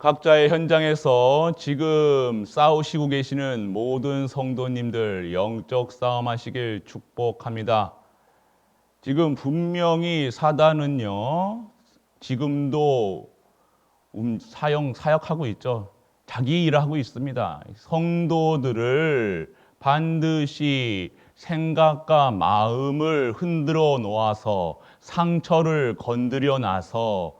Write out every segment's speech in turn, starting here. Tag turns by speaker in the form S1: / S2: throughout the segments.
S1: 각자의 현장에서 지금 싸우시고 계시는 모든 성도님들 영적 싸움 하시길 축복합니다. 지금 분명히 사단은요, 지금도 사역하고 있죠. 자기 일을 하고 있습니다. 성도들을 반드시 생각과 마음을 흔들어 놓아서 상처를 건드려 놔서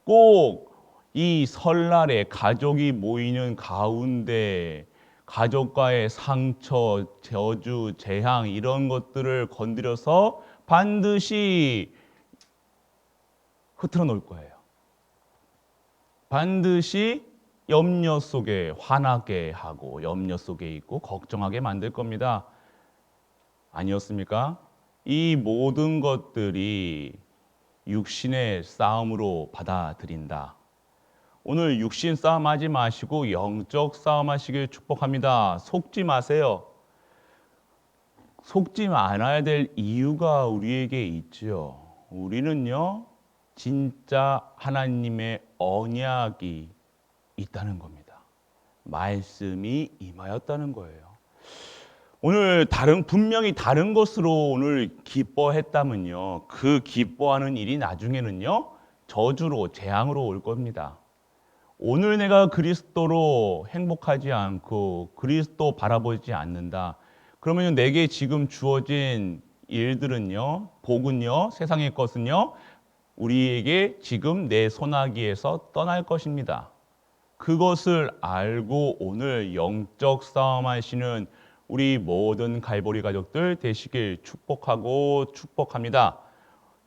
S1: 꼭 이 설날에 가족이 모이는 가운데 가족과의 상처, 저주, 재앙 이런 것들을 건드려서 반드시 흐트러 놓을 거예요. 반드시 염려 속에 화나게 하고 염려 속에 있고 걱정하게 만들 겁니다. 아니었습니까? 이 모든 것들이 육신의 싸움으로 받아들인다. 오늘 육신 싸움 하지 마시고 영적 싸움 하시길 축복합니다. 속지 마세요. 속지 않아야 될 이유가 우리에게 있지요. 우리는요, 진짜 하나님의 언약이 있다는 겁니다. 말씀이 임하였다는 거예요. 오늘 분명히 다른 것으로 오늘 기뻐했다면요, 그 기뻐하는 일이 나중에는요, 저주로, 재앙으로 올 겁니다. 오늘 내가 그리스도로 행복하지 않고 그리스도 바라보지 않는다. 그러면 내게 지금 주어진 일들은요, 복은요, 세상의 것은요, 우리에게 지금 내 손아귀에서 떠날 것입니다. 그것을 알고 오늘 영적 싸움 하시는 우리 모든 갈보리 가족들 되시길 축복하고 축복합니다.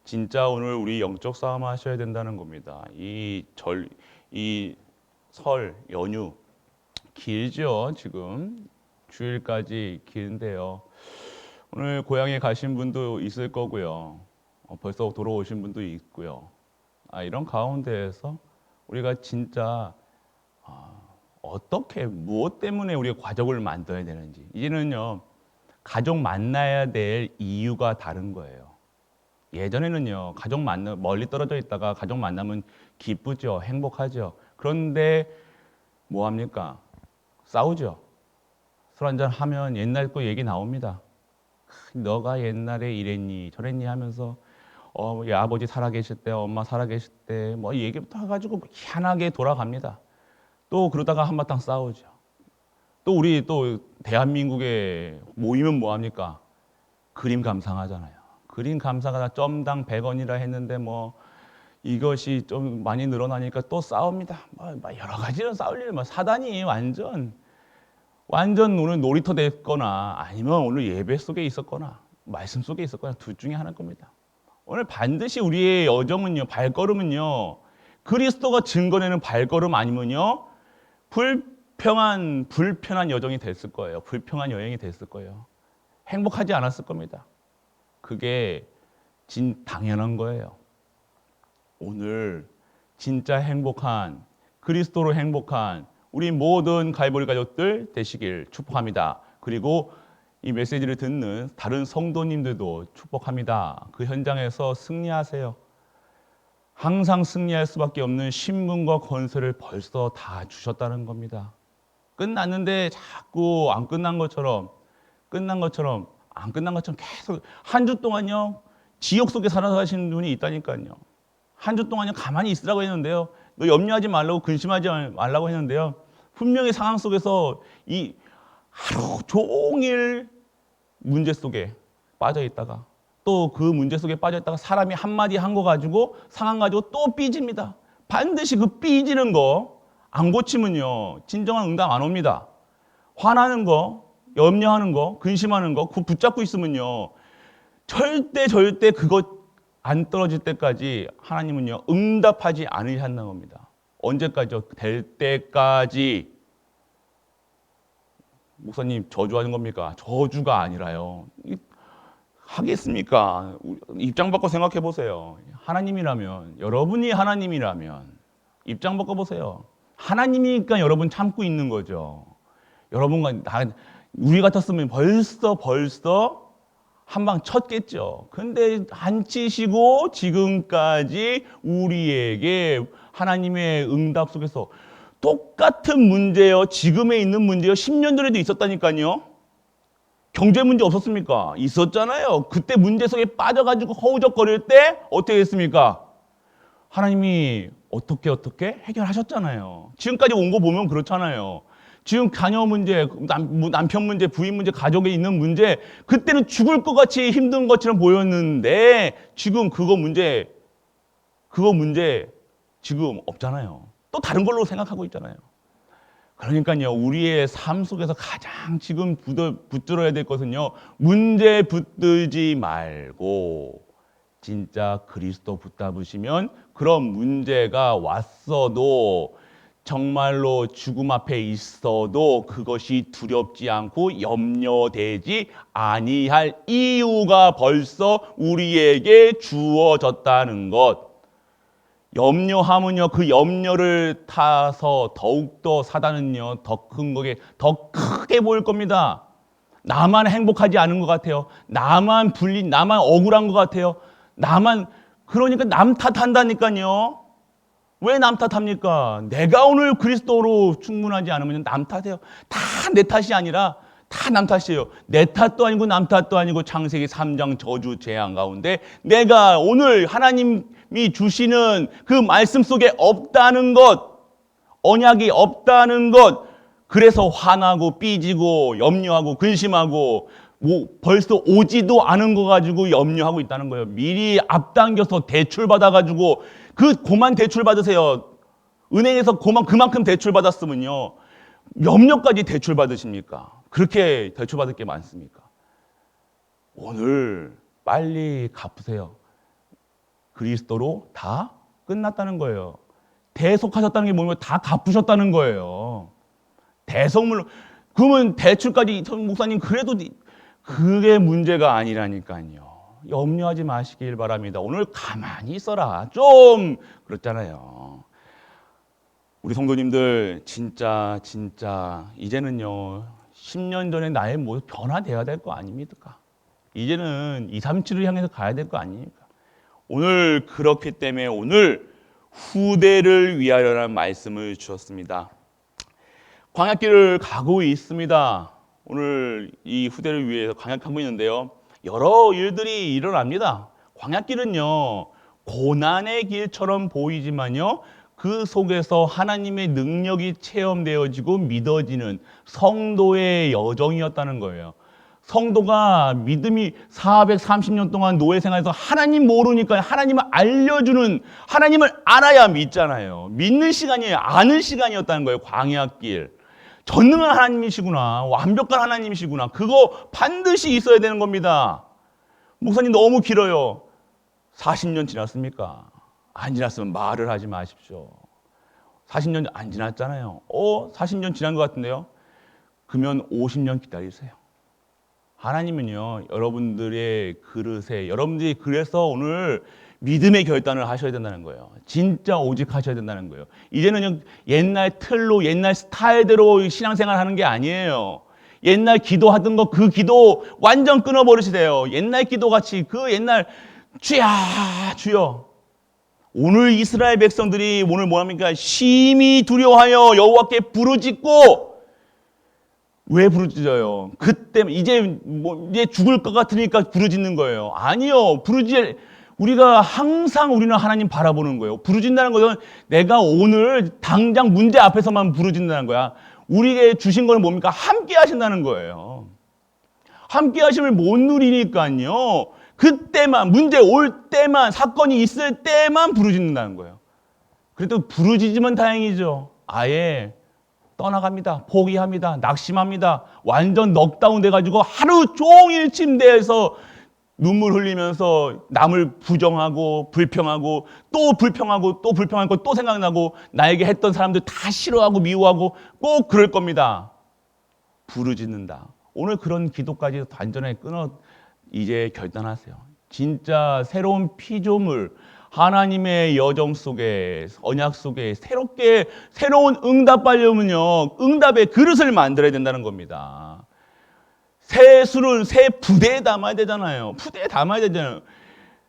S1: 진짜 오늘 우리 영적 싸움 하셔야 된다는 겁니다. 이 설 연휴 길죠. 지금 주일까지 긴데요. 오늘 고향에 가신 분도 있을 거고요. 벌써 돌아오신 분도 있고요. 이런 가운데에서 우리가 진짜 어떻게 무엇 때문에 우리가 가족을 만들어야 되는지 이제는요, 가족 만나야 될 이유가 다른 거예요. 예전에는요, 멀리 떨어져 있다가 가족 만나면 기쁘죠, 행복하죠. 그런데 뭐 합니까? 싸우죠. 술 한잔 하면 옛날 거 얘기 나옵니다. 너가 옛날에 이랬니 저랬니 하면서 우리 아버지 살아계실 때, 엄마 살아계실 때 뭐 얘기부터 해가지고 희한하게 돌아갑니다. 또 그러다가 한바탕 싸우죠. 또 우리 또 대한민국에 모이면 뭐 합니까? 그림 감상하잖아요. 그림 감상하다 점당 100원이라 했는데 뭐 이것이 좀 많이 늘어나니까 또 싸웁니다. 여러 가지로 싸울 일, 사단이 완전 오늘 놀이터 됐거나 아니면 오늘 예배 속에 있었거나 말씀 속에 있었거나 둘 중에 하나일 겁니다. 오늘 반드시 우리의 여정은요, 발걸음은요, 그리스도가 증거내는 발걸음 아니면요, 불편한 여정이 됐을 거예요. 불평한 여행이 됐을 거예요. 행복하지 않았을 겁니다. 그게 당연한 거예요. 오늘 진짜 행복한, 그리스도로 행복한 우리 모든 갈보리 가족들 되시길 축복합니다. 그리고 이 메시지를 듣는 다른 성도님들도 축복합니다. 그 현장에서 승리하세요. 항상 승리할 수밖에 없는 신분과 권세를 벌써 다 주셨다는 겁니다. 끝났는데 자꾸 안 끝난 것처럼 안 끝난 것처럼 계속 한 주 동안요, 지옥 속에 살아가시는 분이 있다니까요. 한 주 동안요, 가만히 있으라고 했는데요, 너 염려하지 말라고, 근심하지 말라고 했는데요, 분명히 상황 속에서 이 하루 종일 문제 속에 빠져 있다가 또 그 문제 속에 빠져 있다가 사람이 한마디 한 거 가지고 상황 가지고 또 삐집니다. 반드시 그 삐지는 거 안 고치면요, 진정한 응답 안 옵니다. 화나는 거, 염려하는 거, 근심하는 거 그거 붙잡고 있으면요, 절대 그거 안 떨어질 때까지 하나님은요, 응답하지 않으신다는 겁니다. 언제까지요? 될 때까지. 목사님 저주하는 겁니까? 저주가 아니라요, 하겠습니까? 입장 바꿔 생각해 보세요. 여러분이 하나님이라면 입장 바꿔 보세요. 하나님이니까 여러분 참고 있는 거죠. 우리 같았으면 벌써 한 방 쳤겠죠. 근데 안 치시고 지금까지 우리에게 하나님의 응답 속에서 똑같은 문제요. 지금에 있는 문제요. 10년 전에도 있었다니까요. 경제 문제 없었습니까? 있었잖아요. 그때 문제 속에 빠져가지고 허우적거릴 때 어떻게 했습니까? 하나님이 어떻게 해결하셨잖아요. 지금까지 온 거 보면 그렇잖아요. 지금 자녀 문제, 남편 문제, 부인 문제, 가족에 있는 문제, 그때는 죽을 것 같이 힘든 것처럼 보였는데 지금 그거 문제 지금 없잖아요. 또 다른 걸로 생각하고 있잖아요. 그러니까요, 우리의 삶 속에서 가장 지금 붙들어야 될 것은요, 문제 붙들지 말고 진짜 그리스도 붙잡으시면 그런 문제가 왔어도 정말로 죽음 앞에 있어도 그것이 두렵지 않고 염려되지 아니할 이유가 벌써 우리에게 주어졌다는 것. 염려하면요, 그 염려를 타서 더욱더 사단은요, 더 크게 보일 겁니다. 나만 행복하지 않은 것 같아요. 나만 억울한 것 같아요. 그러니까 남 탓한다니까요. 왜 남 탓합니까? 내가 오늘 그리스도로 충분하지 않으면 남 탓해요. 다 내 탓이 아니라 다 남 탓이에요. 내 탓도 아니고 남 탓도 아니고 창세기 3장 저주 재앙 가운데 내가 오늘 하나님이 주시는 그 말씀 속에 없다는 것, 언약이 없다는 것, 그래서 화나고 삐지고 염려하고 근심하고 벌써 오지도 않은 거 가지고 염려하고 있다는 거예요. 미리 앞당겨서 대출 받아가지고 고만 대출 받으세요. 은행에서 그만큼 대출 받았으면요, 염려까지 대출 받으십니까? 그렇게 대출 받을 게 많습니까? 오늘 빨리 갚으세요. 그리스도로 다 끝났다는 거예요. 대속하셨다는 게 뭐냐면 다 갚으셨다는 거예요. 대속물로. 그러면 대출까지, 목사님, 그래도 그게 문제가 아니라니까요. 염려하지 마시길 바랍니다. 오늘 가만히 있어라. 좀 그렇잖아요. 우리 성도님들 진짜 이제는요, 10년 전에 나의 모습 변화돼야 될 거 아닙니까? 이제는 237을 향해서 가야 될 거 아닙니까? 오늘 그렇기 때문에 오늘 후대를 위하여라는 말씀을 주셨습니다. 광야길을 가고 있습니다. 오늘 이 후대를 위해서 광야하고 있는데요, 여러 일들이 일어납니다. 광야길은요, 고난의 길처럼 보이지만요, 그 속에서 하나님의 능력이 체험되어지고 믿어지는 성도의 여정이었다는 거예요. 성도가 믿음이 430년 동안 노예 생활에서 하나님 모르니까 하나님을 알려주는, 하나님을 알아야 믿잖아요. 믿는 시간이 아는 시간이었다는 거예요. 광야길. 전능한 하나님이시구나, 완벽한 하나님이시구나, 그거 반드시 있어야 되는 겁니다. 목사님 너무 길어요. 40년 지났습니까? 안 지났으면 말을 하지 마십시오. 40년 안 지났잖아요. 40년 지난 것 같은데요? 그러면 50년 기다리세요. 하나님은요, 여러분들의 그릇에, 여러분들이 그래서 오늘 믿음의 결단을 하셔야 된다는 거예요. 진짜 오직 하셔야 된다는 거예요. 이제는 옛날 틀로, 옛날 스타일대로 신앙생활 하는 게 아니에요. 옛날 기도하던 거, 그 기도 완전 끊어버리시세요. 옛날 기도같이 옛날 주여. 오늘 이스라엘 백성들이 오늘 뭐합니까? 심히 두려워하여 여호와께 부르짖고. 왜 부르짖어요? 그때 이제 죽을 것 같으니까 부르짖는 거예요. 아니요. 우리가 항상 우리는 하나님 바라보는 거예요. 부르짖는다는 것은 내가 오늘 당장 문제 앞에서만 부르짖는다는 거야. 우리에게 주신 건 뭡니까? 함께 하신다는 거예요. 함께 하심을 못 누리니까요, 그때만, 문제 올 때만, 사건이 있을 때만 부르짖는다는 거예요. 그래도 부르짖으면 다행이죠. 아예 떠나갑니다. 포기합니다. 낙심합니다. 완전 넉다운 돼가지고 하루 종일 침대에서 눈물 흘리면서 남을 부정하고 불평하고 또 불평하고 또 불평하고 또 생각나고 나에게 했던 사람들 다 싫어하고 미워하고 꼭 그럴 겁니다. 부르짖는다. 오늘 그런 기도까지 완전히 이제 결단하세요. 진짜 새로운 피조물, 하나님의 여정 속에, 언약 속에 새로운 응답하려면요, 응답의 그릇을 만들어야 된다는 겁니다. 새 술은 새 부대에 담아야 되잖아요.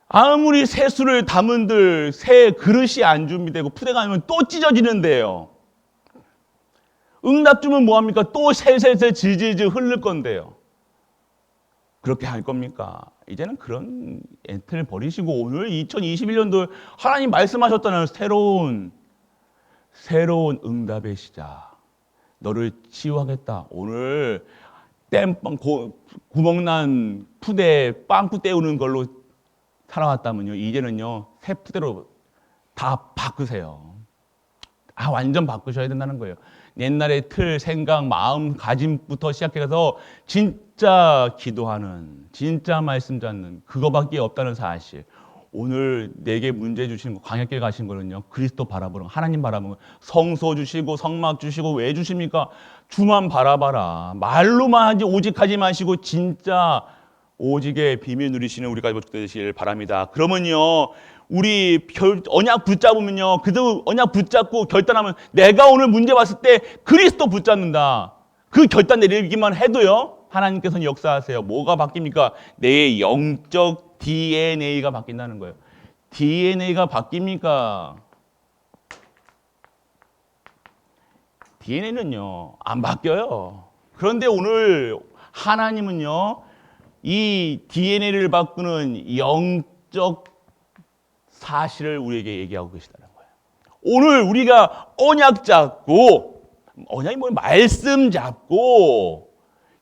S1: 아무리 새 술을 담은들 새 그릇이 안 준비되고 푸대가 아니면 또 찢어지는데요. 응답 주면 뭐합니까? 또 셀셀셀 질질질 흐를 건데요. 그렇게 할 겁니까? 이제는 그런 엔트를 버리시고 오늘 2021년도 하나님 말씀하셨잖아요. 새로운 응답의 시작. 너를 치유하겠다. 오늘 땜빵 구멍난 푸대 빵꾸 때우는 걸로 살아왔다면요. 이제는요. 새 푸대로 다 바꾸세요. 완전 바꾸셔야 된다는 거예요. 옛날의 틀, 생각, 마음가짐부터 시작해서 진짜 기도하는, 진짜 말씀 잡는 그거밖에 없다는 사실. 오늘 내게 문제 주시는 거, 광야길 가신 거는요. 그리스도 바라보는, 하나님 바라보는, 성소 주시고 성막 주시고 왜 주십니까? 주만 바라봐라. 말로만 하지 오직 하지 마시고 진짜 오직의 비밀 누리시는 우리 가족 되시길 바랍니다. 그러면요. 우리 언약 붙잡으면요. 그도 언약 붙잡고 결단하면 내가 오늘 문제 봤을 때 그리스도 붙잡는다. 그 결단 내리기만 해도요. 하나님께서는 역사하세요. 뭐가 바뀝니까? 내 영적 DNA가 바뀐다는 거예요. DNA가 바뀝니까? DNA는요. 안 바뀌어요. 그런데 오늘 하나님은요. 이 DNA를 바꾸는 영적 사실을 우리에게 얘기하고 계시다는 거예요. 오늘 우리가 언약 잡고, 언약이 뭐 말씀 잡고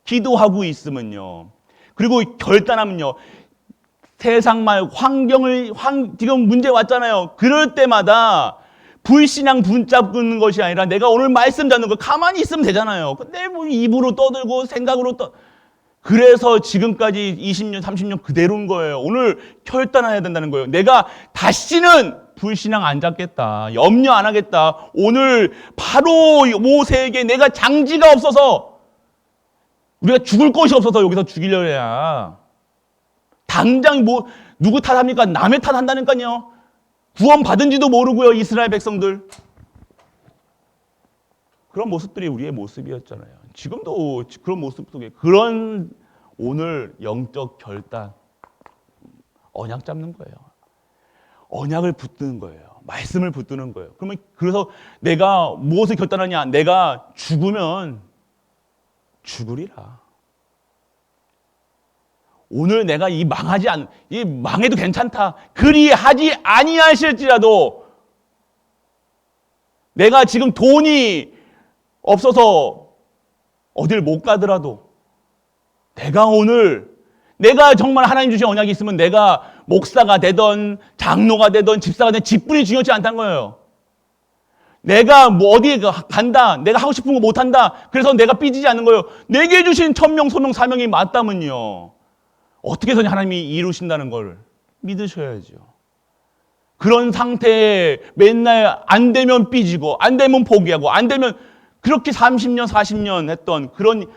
S1: 기도하고 있으면요. 그리고 결단하면요. 세상 말 지금 문제 왔잖아요. 그럴 때마다 불신앙 붙잡는 것이 아니라 내가 오늘 말씀 잡는 거 가만히 있으면 되잖아요. 근데 뭐 입으로 떠들고 생각으로 그래서 지금까지 20년, 30년 그대로인 거예요. 오늘 결단해야 된다는 거예요. 내가 다시는 불신앙 안 잡겠다. 염려 안 하겠다. 오늘 바로 모세에게 내가 장지가 없어서 우리가 죽을 것이 없어서 여기서 죽이려 해야. 당장 뭐 누구 탓합니까? 남의 탓한다니까요. 구원 받은지도 모르고요. 이스라엘 백성들. 그런 모습들이 우리의 모습이었잖아요. 지금도 그런 모습 속에 그런 오늘 영적 결단, 언약 잡는 거예요. 언약을 붙드는 거예요. 말씀을 붙드는 거예요. 그러면 그래서 내가 무엇을 결단하냐? 내가 죽으면 죽으리라. 오늘 내가 이 망해도 괜찮다. 그리하지 아니하실지라도 내가 지금 돈이 없어서 어딜 못 가더라도 내가 정말 하나님 주신 언약이 있으면 내가 목사가 되던 장로가 되던 집사가 되던 직분이 중요하지 않다는 거예요. 내가 뭐 어디에 간다. 내가 하고 싶은 거 못한다. 그래서 내가 삐지지 않는 거예요. 내게 주신 천명, 소명, 사명이 맞다면요. 어떻게 해서든 하나님이 이루신다는 걸 믿으셔야죠. 그런 상태에 맨날 안 되면 삐지고 안 되면 포기하고 안 되면 그렇게 30년, 40년 했던 그런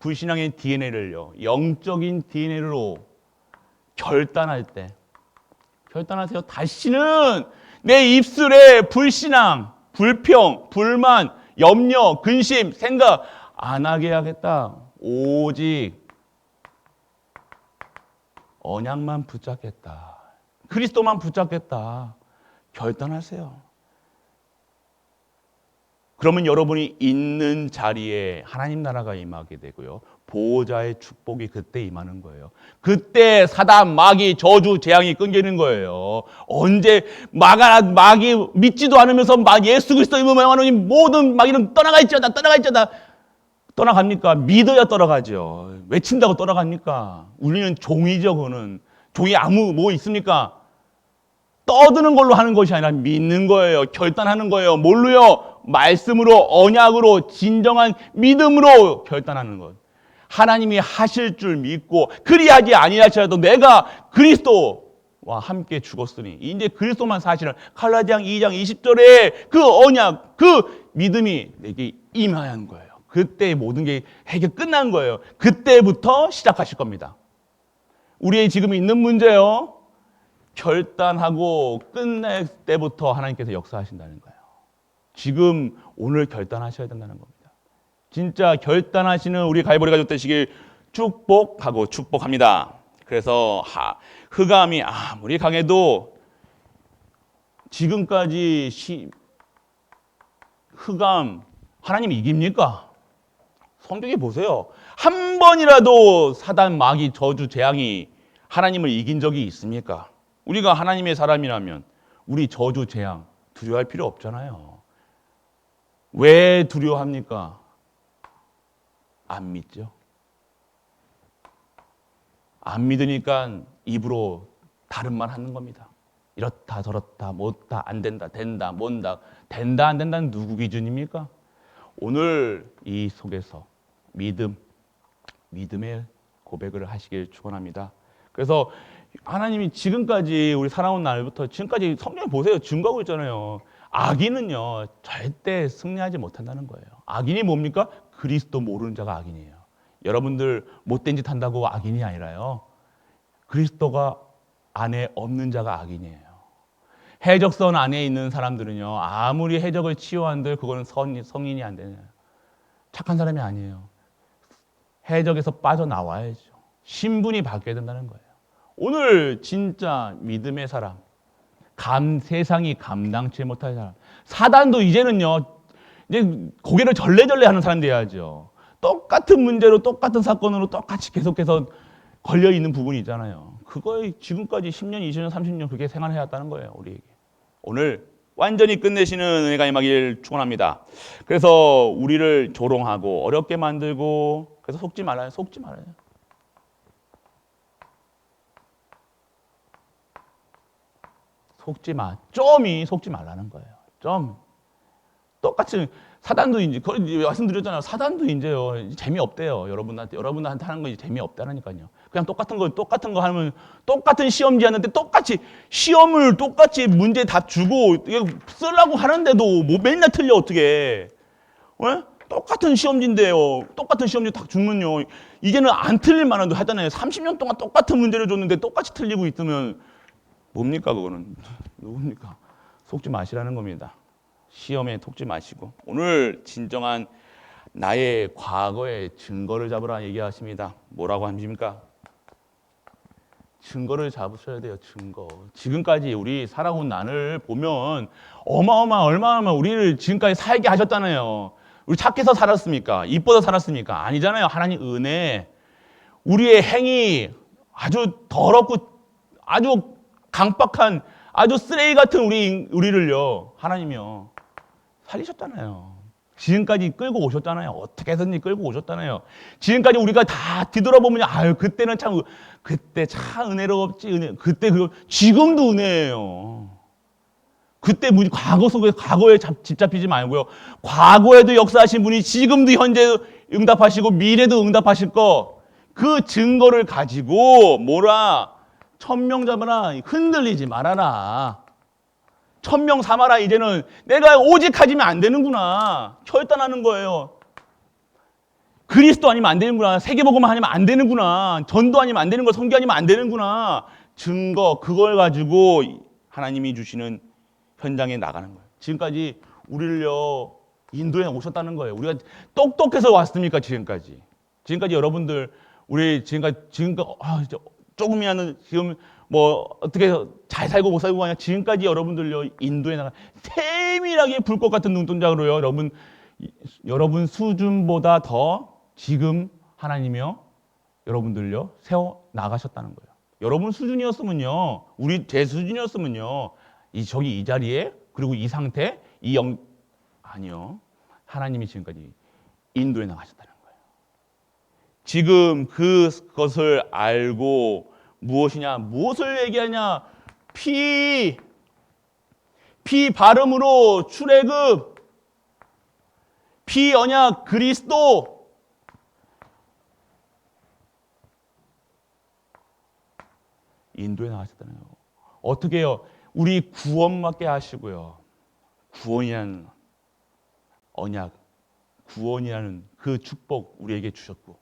S1: 불신앙의 DNA를요. 영적인 DNA로 결단할 때 결단하세요. 다시는 내 입술에 불신앙, 불평, 불만, 염려, 근심, 생각 안 하게 하겠다. 오직 언약만 붙잡겠다. 그리스도만 붙잡겠다. 결단하세요. 그러면 여러분이 있는 자리에 하나님 나라가 임하게 되고요. 보호자의 축복이 그때 임하는 거예요. 그때 사단, 마귀, 저주, 재앙이 끊기는 거예요. 언제 마귀 믿지도 않으면서 예수 그리스도 이름으로 명하노니 모든 마귀는 떠나가 있자다. 떠나갑니까? 믿어야 떠나가죠. 외친다고 떠나갑니까? 우리는 종이죠. 그거는 종이 뭐 있습니까? 떠드는 걸로 하는 것이 아니라 믿는 거예요. 결단하는 거예요. 뭘로요? 말씀으로, 언약으로, 진정한 믿음으로 결단하는 것. 하나님이 하실 줄 믿고 그리하지 아니하시라도 내가 그리스도와 함께 죽었으니 이제 그리스도만 사시는 갈라디아 2장 20절에 그 언약, 그 믿음이 내게 임하는 거예요. 그때 모든 게 해결 끝난 거예요. 그때부터 시작하실 겁니다. 우리의 지금 있는 문제요. 결단하고 끝낼 때부터 하나님께서 역사하신다는 거예요. 지금 오늘 결단하셔야 된다는 겁니다. 진짜 결단하시는 우리 갈보리 가족 되시길 축복하고 축복합니다. 그래서 흑암이 아무리 강해도 지금까지 흑암 하나님이 이깁니까? 성경에 보세요. 한 번이라도 사단, 마귀, 저주, 재앙이 하나님을 이긴 적이 있습니까? 우리가 하나님의 사람이라면 우리 저주, 재앙 두려워할 필요 없잖아요. 왜 두려워합니까? 안 믿죠. 안 믿으니까 입으로 다른 말 하는 겁니다. 이렇다 저렇다 못다 안 된다 된다 뭔다 된다 안 된다는 누구 기준입니까? 오늘 이 속에서 믿음의 고백을 하시길 축원합니다. 그래서 하나님이 지금까지 우리 살아온 날부터 지금까지 성경에 보세요. 증거하고 있잖아요. 악인은요 절대 승리하지 못한다는 거예요. 악인이 뭡니까? 그리스도 모르는 자가 악인이에요. 여러분들 못된 짓 한다고 악인이 아니라요. 그리스도가 안에 없는 자가 악인이에요. 해적선 안에 있는 사람들은요 아무리 해적을 치유한들 그거는 성인이 안 되냐. 착한 사람이 아니에요. 해적에서 빠져나와야죠. 신분이 바뀌어야 된다는 거예요. 오늘 진짜 믿음의 사람, 세상이 감당치 못할 사람, 사단도 이제는요 이제 고개를 절레절레 하는 사람 돼야죠. 똑같은 문제로 똑같은 사건으로 똑같이 계속해서 걸려있는 부분이 있잖아요. 그거에 지금까지 10년, 20년, 30년 그렇게 생활해왔다는 거예요. 우리에게. 오늘 완전히 끝내시는 은혜가 임하길 축원합니다. 그래서 우리를 조롱하고 어렵게 만들고 그래서 속지 말아요. 속지 말아요. 속지 마. 좀이 속지 말라는 거예요. 좀. 똑같이 사단도 이제 말씀드렸잖아요. 사단도 이제요 재미없대요. 여러분한테 하는 거 이제 재미없다라니까요. 그냥 똑같은 거 하면 똑같은 시험지 하는데 똑같이 시험을 똑같이 문제 답 주고 쓰려고 하는데도 뭐 맨날 틀려 어떻게? 똑같은 시험지인데요. 똑같은 시험지 딱 주면요 이제는 안 틀릴 만한도 하잖아요. 30년 동안 똑같은 문제를 줬는데 똑같이 틀리고 있으면 뭡니까 그거는? 누굽니까? 속지 마시라는 겁니다. 시험에 속지 마시고 오늘 진정한 나의 과거의 증거를 잡으라 얘기하십니다. 뭐라고 하십니까? 증거를 잡으셔야 돼요. 증거. 지금까지 우리 살아온 난을 보면 얼마나 우리를 지금까지 살게 하셨잖아요. 우리 착해서 살았습니까? 이뻐서 살았습니까? 아니잖아요. 하나님 은혜. 우리의 행위 아주 더럽고 아주 강박한 아주 쓰레기 같은 우리를요 하나님이요 살리셨잖아요. 지금까지 끌고 오셨잖아요. 어떻게 해서든지 끌고 오셨잖아요. 지금까지 우리가 다 뒤돌아보면 그때는 그때 참 은혜롭지. 지금도 은혜예요. 그때 과거 속에 과거에 집잡히지 말고요. 과거에도 역사하신 분이 지금도 현재 응답하시고 미래도 응답하실 거 그 증거를 가지고 천명 잡아라. 흔들리지 말아라. 천명 삼아라. 이제는 내가 오직 가지면 안 되는구나. 혈단하는 거예요. 그리스도 아니면 안 되는구나. 세계복음만 아니면 안 되는구나. 전도 아니면 안 되는 거. 선교 아니면 안 되는구나. 증거 그걸 가지고 하나님이 주시는 현장에 나가는 거예요. 지금까지 우리를요 인도에 오셨다는 거예요. 우리가 똑똑해서 왔습니까? 지금까지 여러분들 우리 지금까지 조금이라는 지금 어떻게 잘 살고 못 살고 아니라 지금까지 여러분들요 인도에 나가 세밀하게 불꽃 같은 눈동자로요 여러분 수준보다 더 지금 하나님이요 여러분들요 세워 나가셨다는 거예요. 여러분 수준이었으면요 제 수준이었으면요 이 자리에 그리고 이 상태 아니요 하나님이 지금까지 인도에 나가셨다는 거예요. 지금 그것을 알고 무엇을 얘기하냐? 피 발음으로 출애굽, 피 언약 그리스도. 인도에 나가셨다는 거예요. 어떻게 해요? 우리 구원받게 하시고요. 구원이라는 언약, 구원이라는 그 축복 우리에게 주셨고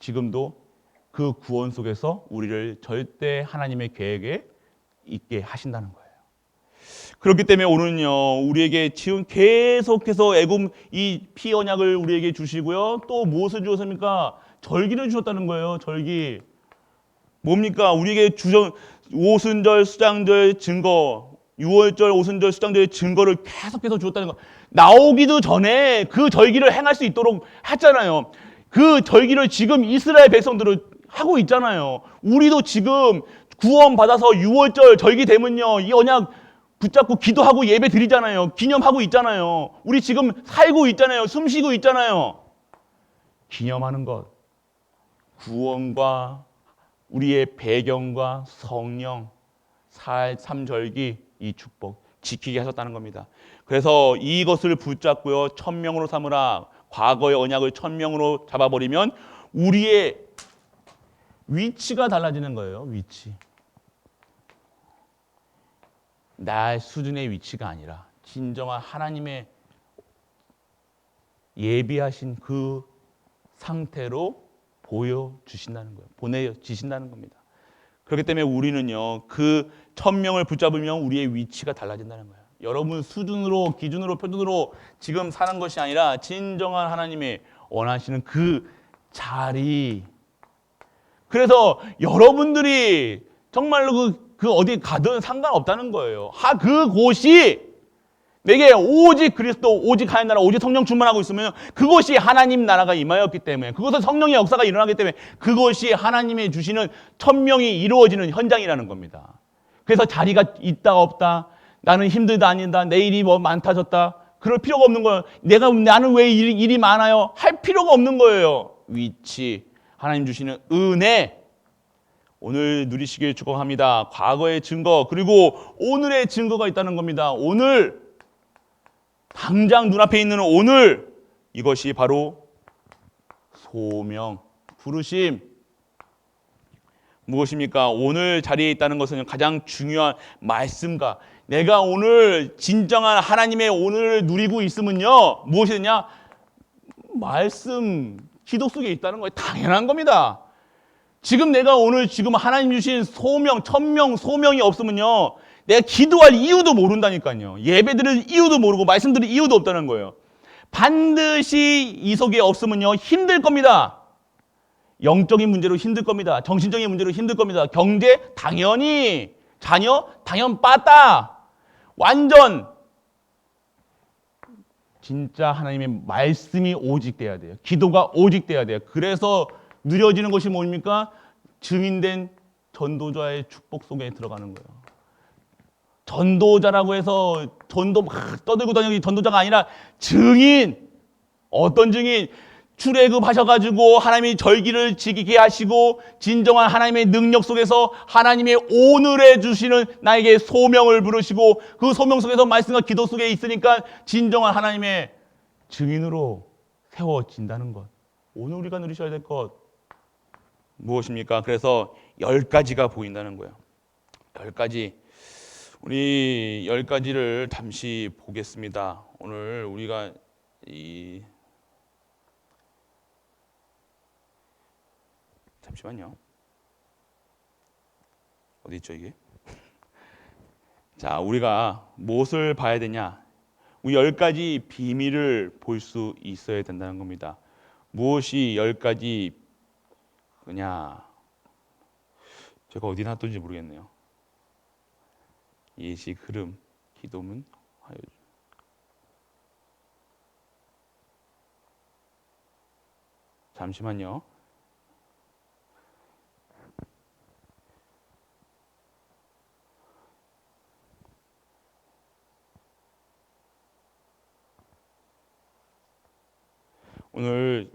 S1: 지금도 그 구원 속에서 우리를 절대 하나님의 계획에 있게 하신다는 거예요. 그렇기 때문에 오늘은요 우리에게 지금 계속해서 애굽 이 피 언약을 우리에게 주시고요 또 무엇을 주셨습니까? 절기를 주셨다는 거예요. 절기 뭡니까? 우리에게 오순절 수장절 증거 유월절, 오순절, 수장절의 증거를 계속해서 주었다는 거. 나오기도 전에 그 절기를 행할 수 있도록 했잖아요. 그 절기를 지금 이스라엘 백성들은 하고 있잖아요. 우리도 지금 구원 받아서 유월절 절기 되면요, 이 언약 붙잡고 기도하고 예배 드리잖아요. 기념하고 있잖아요. 우리 지금 살고 있잖아요. 숨 쉬고 있잖아요. 기념하는 것, 구원과 우리의 배경과 성령, 삼절기, 이 축복 지키게 하셨다는 겁니다. 그래서 이것을 붙잡고요, 천명으로 삼으라. 과거의 언약을 천명으로 잡아버리면 우리의 위치가 달라지는 거예요. 위치. 나 수준의 위치가 아니라 진정한 하나님의 예비하신 그 상태로 보여주신다는 거예요. 보내주신다는 겁니다. 그렇기 때문에 우리는요, 그 천명을 붙잡으면 우리의 위치가 달라진다는 거예요. 여러분 수준으로, 기준으로, 표준으로 지금 사는 것이 아니라 진정한 하나님의 원하시는 그 자리. 그래서 여러분들이 정말로 그 어디 가든 상관없다는 거예요. 그곳이 내게 오직 그리스도, 오직 하나님 나라, 오직 성령 충만하고 있으면 그곳이 하나님 나라가 임하였기 때문에, 그곳은 성령의 역사가 일어나기 때문에 그것이 하나님이 주시는 천명이 이루어지는 현장이라는 겁니다. 그래서 자리가 있다 없다, 나는 힘들다 아니다, 내 일이 뭐 많다 졌다, 그럴 필요가 없는 거예요. 나는 왜 일이 많아요? 할 필요가 없는 거예요. 위치, 하나님 주시는 은혜, 오늘 누리시길 축복합니다. 과거의 증거, 그리고 오늘의 증거가 있다는 겁니다. 오늘, 당장 눈앞에 있는 오늘, 이것이 바로 소명, 부르심. 무엇입니까? 오늘 자리에 있다는 것은 가장 중요한 말씀과, 내가 오늘 진정한 하나님의 오늘을 누리고 있으면요, 무엇이냐? 말씀, 기도 속에 있다는 거예요. 당연한 겁니다. 지금 내가 오늘 지금 하나님 주신 소명, 천명, 소명이 없으면요, 내가 기도할 이유도 모른다니까요. 예배 드릴 이유도 모르고 말씀 드릴 이유도 없다는 거예요. 반드시 이 속에 없으면요, 힘들 겁니다. 영적인 문제로 힘들 겁니다. 정신적인 문제로 힘들 겁니다. 경제 당연히, 자녀 당연 빠따. 완전 진짜 하나님의 말씀이 오직 돼야 돼요. 기도가 오직 돼야 돼요. 그래서 누려지는 것이 뭡니까? 증인된 전도자의 축복 속에 들어가는 거예요. 전도자라고 해서 전도 막 떠들고 다니는 전도자가 아니라 증인. 어떤 증인? 출애굽하셔가지고 하나님이 절기를 지키게 하시고 진정한 하나님의 능력 속에서 하나님의 오늘에 주시는 나에게 소명을 부르시고 그 소명 속에서 말씀과 기도 속에 있으니까 진정한 하나님의 증인으로 세워진다는 것. 오늘 우리가 누리셔야 될 것 무엇입니까? 그래서 10가지가 보인다는 거예요. 10가지. 우리 10가지를 잠시 보겠습니다. 오늘 우리가 잠시만요. 어디 있죠 이게? 자, 우리가 무엇을 봐야 되냐? 우리 10가지 비밀을 볼 수 있어야 된다는 겁니다. 무엇이 10가지 그냐? 제가 어디 놨던지 모르겠네요. 예식, 흐름, 기도문, 화요일. 잠시만요. 오늘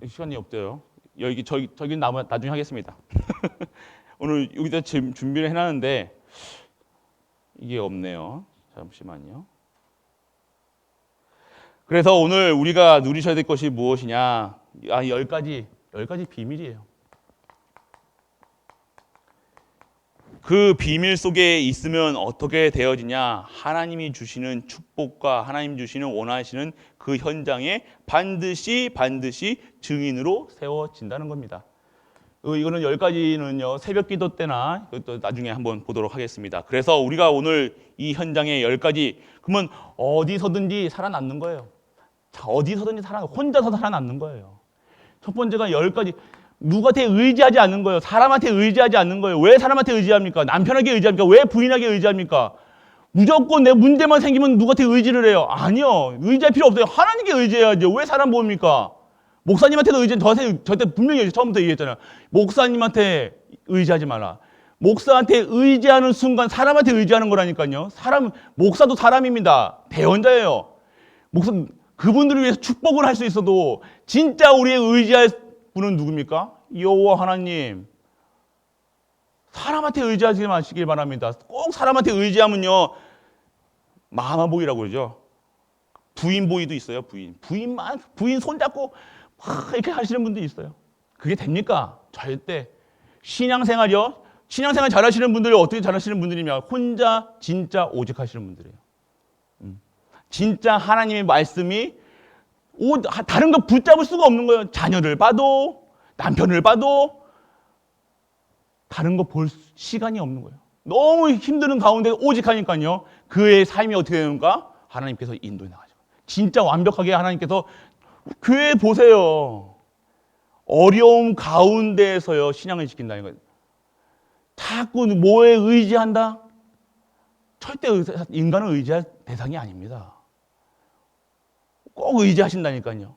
S1: 시간이 없대요. 여기 저기 나중에 하겠습니다. 오늘 여기다 지금 준비를 해놨는데 이게 없네요. 잠시만요. 그래서 오늘 우리가 누리셔야 될 것이 무엇이냐? 10가지 비밀이에요. 그 비밀 속에 있으면 어떻게 되어지냐? 하나님이 주시는 축복과 하나님 주시는 원하시는 그 현장에 반드시 증인으로 세워진다는 겁니다. 이거는 10가지는요, 새벽 기도 때나 또 나중에 한번 보도록 하겠습니다. 그래서 우리가 오늘 이 현장에 10가지, 그러면 어디서든지 살아남는 거예요. 어디서든지 혼자서 살아남는 거예요. 첫 번째가 10가지. 누구한테 의지하지 않는 거예요. 사람한테 의지하지 않는 거예요. 왜 사람한테 의지합니까? 남편에게 의지합니까? 왜 부인에게 의지합니까? 무조건 내 문제만 생기면 누구한테 의지를 해요? 아니요. 의지할 필요 없어요. 하나님께 의지해야죠. 왜 사람 모입니까? 목사님한테도 의지는 저한테 분명히 처음부터 얘기했잖아요. 목사님한테 의지하지 마라. 목사한테 의지하는 순간 사람한테 의지하는 거라니까요. 목사도 사람입니다. 대언자예요. 그분들을 위해서 축복을 할 수 있어도 진짜 우리의 의지할 분은 누굽니까? 여호와 하나님. 사람한테 의지하지 마시길 바랍니다. 꼭 사람한테 의지하면요, 마마보이라고 그러죠. 부인보이도 있어요. 부인 손잡고 막 이렇게 하시는 분도 있어요. 그게 됩니까? 절대. 신앙생활이요. 신앙생활 잘하시는 분들이 어떻게 잘하시는 분들이냐? 혼자 진짜 오직 하시는 분들이에요. 진짜 하나님의 말씀이 다른 거 붙잡을 수가 없는 거예요. 자녀를 봐도 남편을 봐도 다른 거 볼 시간이 없는 거예요. 너무 힘드는 가운데 오직 하니까요. 그의 삶이 어떻게 되는가? 하나님께서 인도해 나가죠. 진짜 완벽하게 하나님께서 교회 보세요. 어려움 가운데에서요. 신앙을 지킨다는 거예요. 자꾸 뭐에 의지한다? 절대 인간을 의지할 대상이 아닙니다. 꼭 의지하신다니까요.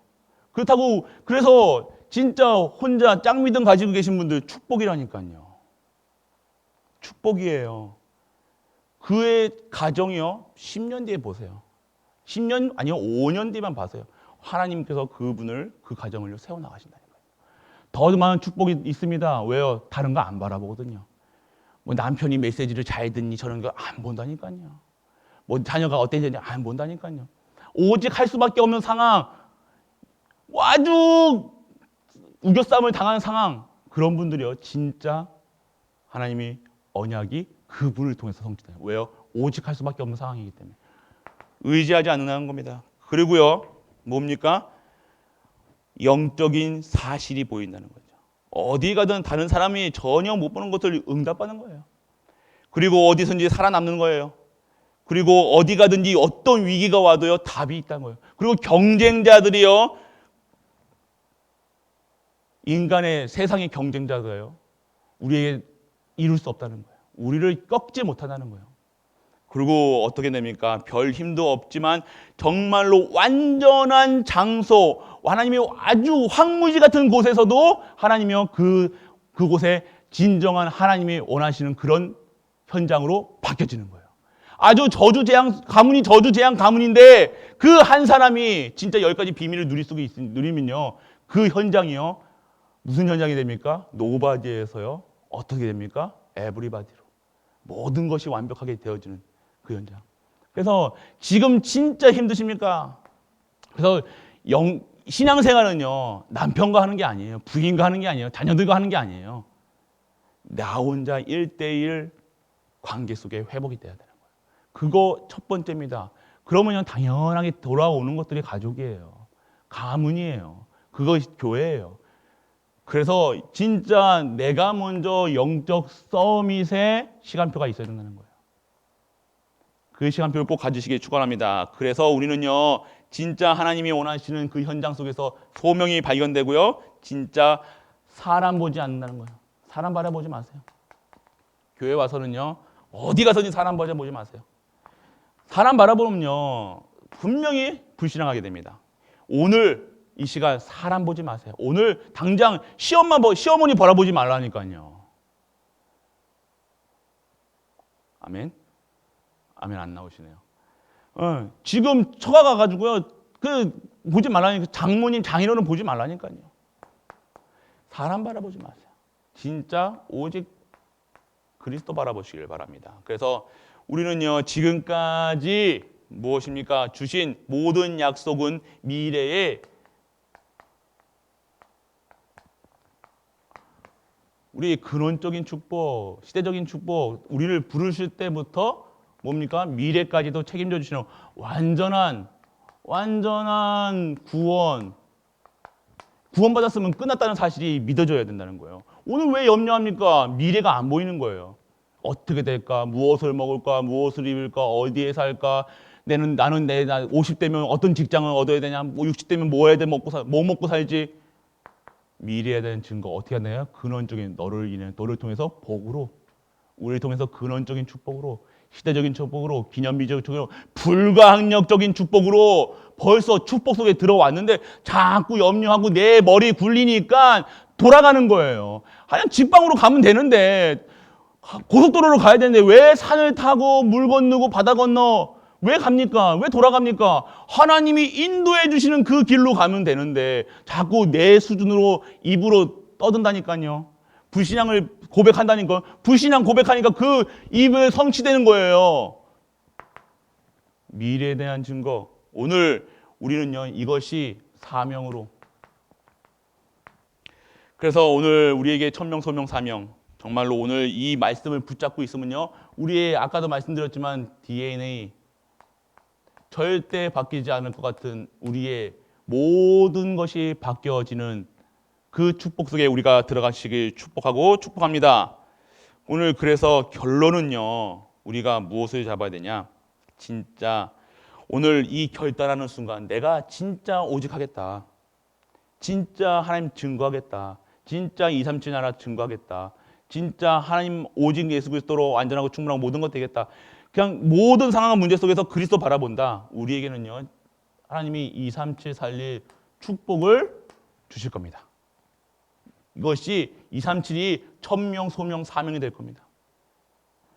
S1: 그렇다고 그래서 진짜 혼자 짱 믿음 가지고 계신 분들 축복이라니까요. 축복이에요. 그의 가정이요. 10년 뒤에 보세요. 10년 아니요 5년 뒤만 봐세요. 하나님께서 그분을 그 가정을 세워나가신다니까요. 더 많은 축복이 있습니다. 왜요? 다른 거 안 바라보거든요. 뭐 남편이 메시지를 잘 듣니 저런 거 안 본다니까요. 뭐 자녀가 어땠는지 안 본다니까요. 오직 할 수밖에 없는 상황, 아주 우겨싸움을 당하는 상황, 그런 분들이요. 진짜 하나님이 언약이 그분을 통해서 성취돼요. 왜요? 오직 할 수밖에 없는 상황이기 때문에. 의지하지 않는다는 겁니다. 그리고요. 뭡니까? 영적인 사실이 보인다는 거죠. 어디 가든 다른 사람이 전혀 못 보는 것을 응답하는 거예요. 그리고 어디선지 살아남는 거예요. 그리고 어디 가든지 어떤 위기가 와도요. 답이 있다는 거예요. 그리고 경쟁자들이요. 인간의 세상의 경쟁자가요. 우리에게 이룰 수 없다는 거예요. 우리를 꺾지 못한다는 거예요. 그리고 어떻게 됩니까? 별 힘도 없지만 정말로 완전한 장소, 하나님이 아주 황무지 같은 곳에서도 하나님이요 그곳에 진정한 하나님이 원하시는 그런 현장으로 바뀌어지는 거예요. 아주 저주재앙 가문인데 그 한 사람이 진짜 10가지 비밀을 누리면요 그 현장이요 무슨 현장이 됩니까? 노바디에서요 어떻게 됩니까? 에브리바디로 모든 것이 완벽하게 되어지는 그 현장. 그래서 지금 진짜 힘드십니까? 그래서 신앙생활은요 남편과 하는 게 아니에요. 부인과 하는 게 아니에요. 자녀들과 하는 게 아니에요. 나 혼자 1대1 관계 속에 회복이 돼야 되는 거예요. 그거 첫 번째입니다. 그러면 당연하게 돌아오는 것들이 가족이에요. 가문이에요. 그거 교회예요. 그래서 진짜 내가 먼저 영적 서밋의 시간표가 있어야 된다는 거예요. 그 시간표를 꼭 가지시길 축원합니다. 그래서 우리는요 진짜 하나님이 원하시는 그 현장 속에서 소명이 발견되고요 진짜 사람 보지 않는다는 거예요. 사람 바라보지 마세요. 교회 와서는요 어디 가서든 사람 바라보지 마세요. 사람 바라보면요 분명히 불신앙하게 됩니다. 오늘 이 시간 사람 보지 마세요. 오늘 당장 시어머니 바라보지 말라니까요. 아멘. 아멘 안 나오시네요. 지금 처가 가가지고요 보지 말라니까 장모님 장인어른 보지 말라니까요. 사람 바라보지 마세요. 진짜 오직 그리스도 바라보시길 바랍니다. 그래서 우리는요 지금까지 무엇입니까? 주신 모든 약속은 미래에 우리 근원적인 축복, 시대적인 축복, 우리를 부르실 때부터 뭡니까? 미래까지도 책임져 주시는 완전한 구원받았으면 끝났다는 사실이 믿어져야 된다는 거예요. 오늘 왜 염려합니까? 미래가 안 보이는 거예요. 어떻게 될까? 무엇을 먹을까? 무엇을 입을까? 어디에 살까? 나는 50대면 어떤 직장을 얻어야 되냐? 60대면 뭐 해야 돼? 뭐 먹고 살지? 미래에 대한 증거 어떻게 하나요? 근원적인 너를 통해서 복으로 우리를 통해서 근원적인 축복으로 시대적인 축복으로, 기념비적인 축복으로, 불가항력적인 축복으로 벌써 축복 속에 들어왔는데 자꾸 염려하고 내 머리 굴리니까 돌아가는 거예요. 그냥 직방으로 가면 되는데, 고속도로로 가야 되는데 왜 산을 타고 물 건너고 바다 건너 왜 갑니까? 왜 돌아갑니까? 하나님이 인도해 주시는 그 길로 가면 되는데 자꾸 내 수준으로 입으로 떠든다니까요. 불신앙을 고백한다니까. 불신앙 고백하니까 그 입을 성취되는 거예요. 미래에 대한 증거. 오늘 우리는요, 이것이 사명으로. 그래서 오늘 우리에게 천명, 소명, 사명. 정말로 오늘 이 말씀을 붙잡고 있으면요, 우리의 아까도 말씀드렸지만 DNA 절대 바뀌지 않을 것 같은 우리의 모든 것이 바뀌어지는 그 축복 속에 우리가 들어가시길 축복하고 축복합니다. 오늘 그래서 결론은요, 우리가 무엇을 잡아야 되냐? 진짜 오늘 이 결단하는 순간 내가 진짜 오직 하겠다. 진짜 하나님 증거하겠다. 진짜 237 나라 증거하겠다. 진짜 하나님 오직 예수 그리스도로 완전하고 충분하고 모든 것 되겠다. 그냥 모든 상황과 문제 속에서 그리스도 바라본다. 우리에게는요, 하나님이 237 살릴 축복을 주실 겁니다. 이것이 237이 천명, 소명, 사명이 될 겁니다.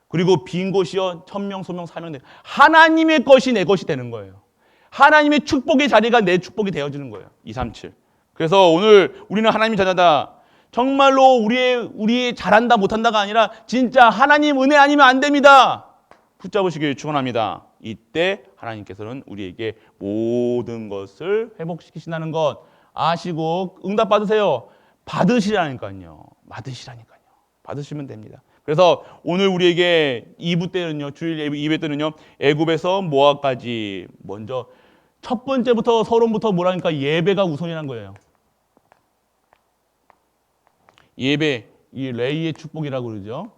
S1: 그리고 빈 곳이요, 천명, 소명, 사명이 될 하나님의 것이 내 것이 되는 거예요. 하나님의 축복의 자리가 내 축복이 되어지는 거예요. 237. 그래서 오늘 우리는 하나님의 자녀다. 정말로 우리 잘한다 못한다가 아니라 진짜 하나님 은혜 아니면 안 됩니다. 붙잡으시길 축원합니다. 이때 하나님께서는 우리에게 모든 것을 회복시키신다는 것 아시고 응답 받으세요. 받으시라니까요. 받으시면 됩니다. 그래서 오늘 우리에게 2부 때는요, 주일 2부 때는요, 애굽에서 모압까지 먼저 첫 번째부터 서론부터 뭐라니까 예배가 우선이라는 거예요. 예배, 이 레이의 축복이라고 그러죠.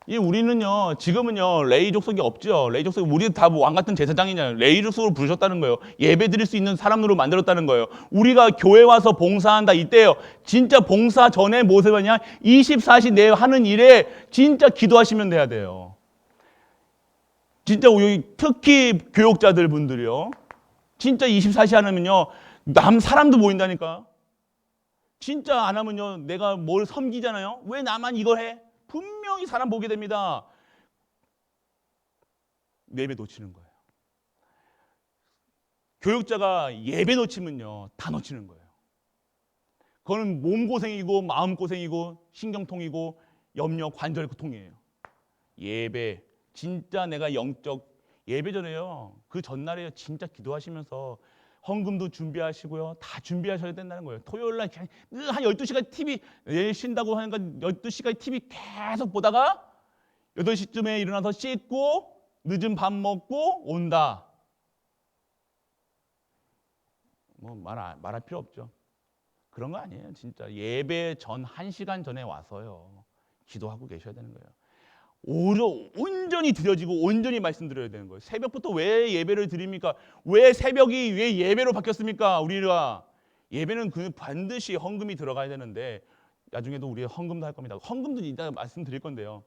S1: 우리는요, 지금은요, 레이 족속이 없죠. 레이 족속이 우리 다 왕 같은 제사장이냐. 레이 족속으로 부르셨다는 거예요. 예배 드릴 수 있는 사람으로 만들었다는 거예요. 우리가 교회 와서 봉사한다 이때요. 진짜 봉사 전에 무엇을 하냐? 24시 내 하는 일에 진짜 기도하시면 돼야 돼요. 진짜 우리 특히 교육자들 분들이요. 진짜 24시 하면요, 사람도 모인다니까. 진짜 안 하면요, 내가 뭘 섬기잖아요. 왜 나만 이걸 해? 분명히 사람 보게 됩니다. 예배 놓치는 거예요. 교육자가 예배 놓치면요, 다 놓치는 거예요. 그거는 몸고생이고 마음고생이고 신경통이고 염려, 관절 고통이에요. 예배, 진짜 내가 영적 예배 전에요, 그 전날에 진짜 기도하시면서 헌금도 준비하시고요. 다 준비하셔야 된다는 거예요. 토요일 날 한 12시간 TV, 내일 쉰다고 하니까 12시간 TV 계속 보다가 8시쯤에 일어나서 씻고 늦은 밥 먹고 온다. 뭐 말할 필요 없죠. 그런 거 아니에요. 진짜 예배 전 1시간 전에 와서요, 기도하고 계셔야 되는 거예요. 온전히 드려지고 온전히 말씀드려야 되는 거예요. 새벽부터 왜 예배를 드립니까? 왜 새벽이 왜 예배로 바뀌었습니까? 우리가 예배는 반드시 헌금이 들어가야 되는데, 나중에도 우리 헌금도 할 겁니다. 헌금도 이따 말씀드릴 건데요.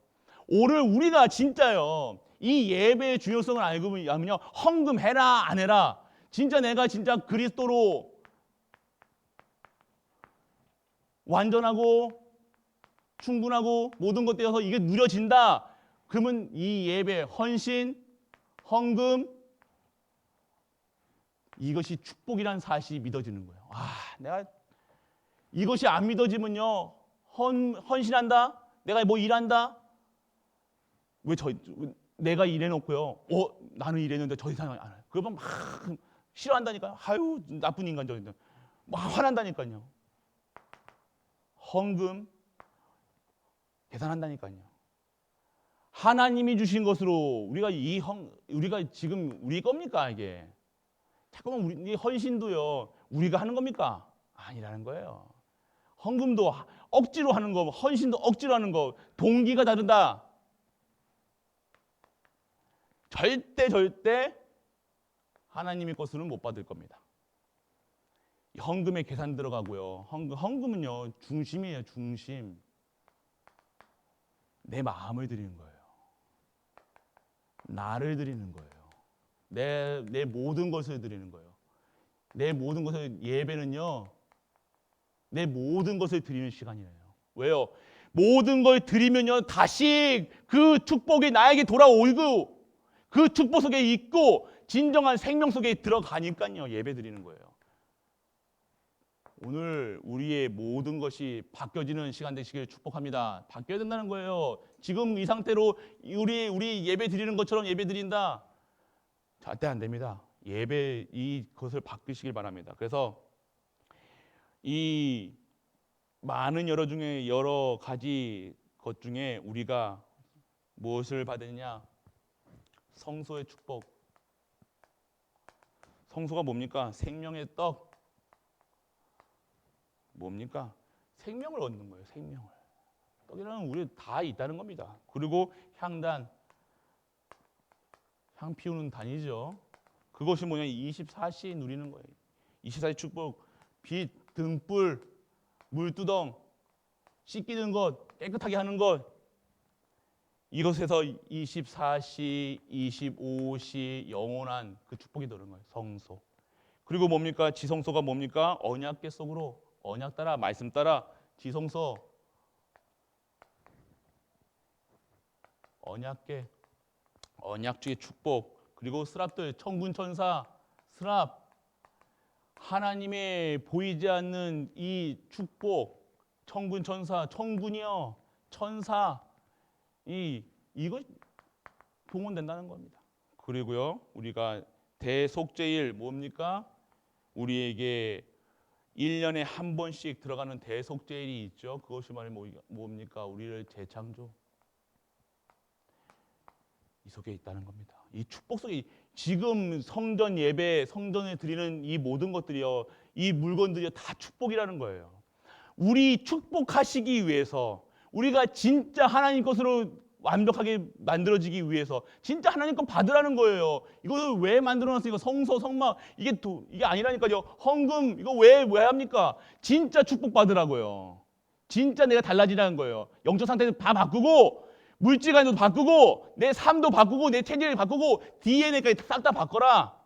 S1: 오늘 우리가 진짜요, 이 예배의 중요성을 알고 하면요, 헌금해라 안 해라, 진짜 내가 진짜 그리스도로 완전하고 충분하고 모든 것 되어서 이게 누려진다. 그러면 이 예배, 헌신, 헌금, 이것이 축복이라는 사실이 믿어지는 거예요. 내가 이것이 안 믿어지면요, 헌신한다, 내가 뭐 일한다, 내가 일해놓고요, 나는 일했는데 저 이상 안 해요. 그러면 막 싫어한다니까요. 아유, 나쁜 인간 저인데 막 화난다니까요. 헌금 계산한다니까요. 하나님이 주신 것으로 우리가 지금 우리 겁니까 이게? 잠깐만, 우리 헌신도요, 우리가 하는 겁니까? 아니라는 거예요. 헌금도 억지로 하는 거, 헌신도 억지로 하는 거, 동기가 다르다. 절대 하나님의 것으로는 못 받을 겁니다. 헌금에 계산 들어가고요. 헌금은요, 중심이에요, 중심. 내 마음을 드리는 거예요. 나를 드리는 거예요. 내 모든 것을 드리는 거예요. 내 모든 것을 예배는요. 내 모든 것을 드리는 시간이에요. 왜요? 모든 걸 드리면요 다시 그 축복이 나에게 돌아오고 그 축복 속에 있고 진정한 생명 속에 들어가니까요 예배 드리는 거예요. 오늘 우리의 모든 것이 바뀌어지는 시간 되시길 축복합니다. 바뀌어야 된다는 거예요. 지금 이 상태로 우리 예배 드리는 것처럼 예배 드린다? 절대 안 됩니다. 예배 이것을 바꾸시길 바랍니다. 그래서 이 많은 여러 가지 것 중에 우리가 무엇을 받느냐? 성소의 축복. 성소가 뭡니까? 생명의 떡. 뭡니까? 생명을 얻는 거예요. 생명을. 떡이라는 우리 다 있다는 겁니다. 그리고 향단. 향 피우는 단이죠. 그것이 뭐냐? 24시 누리는 거예요. 24시 축복. 빛, 등불, 물두덩, 씻기는 것, 깨끗하게 하는 것. 이것에서 24시, 25시 영원한 그 축복이 들어오는 거예요. 성소. 그리고 뭡니까? 지성소가 뭡니까? 언약궤 속으로 언약 따라 말씀 따라 지성소 언약궤 언약주의 축복. 그리고 스랍들 천군 천사 스랍 하나님의 보이지 않는 이 축복 천군 천사 천군이요 천사 이거 동원된다는 겁니다. 그리고요 우리가 대속죄일 뭡니까? 우리에게 1년에 한 번씩 들어가는 대속죄일이 있죠. 그것이 말이 뭡니까? 우리를 재창조 이 속에 있다는 겁니다. 이 축복 속에 지금 성전 예배, 성전에 드리는 이 모든 것들이요, 이 물건들이요 다 축복이라는 거예요. 우리 축복하시기 위해서 우리가 진짜 하나님 것으로 완벽하게 만들어지기 위해서 진짜 하나님 것 받으라는 거예요. 이걸 왜 만들어놨으니까 성소, 성막 이게 아니라니까요. 헌금 이거 왜 합니까? 진짜 축복 받으라고요. 진짜 내가 달라지라는 거예요. 영적 상태도 다 바꾸고 물질관도 바꾸고 내 삶도 바꾸고 내 체질을 바꾸고 DNA까지 싹 다 바꿔라.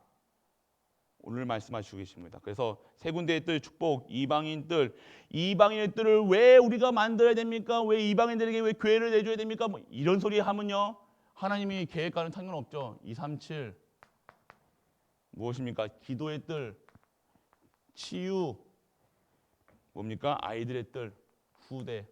S1: 오늘 말씀하시고 계십니다. 그래서 세 군데의 뜰 축복, 이방인의 뜰을 왜 우리가 만들어야 됩니까? 왜 이방인들에게 왜 교회를 내줘야 됩니까? 뭐 이런 소리 하면요 하나님이 계획과는 상관없죠. 237 무엇입니까? 기도의 뜰, 치유 뭡니까? 아이들의 뜰, 후대.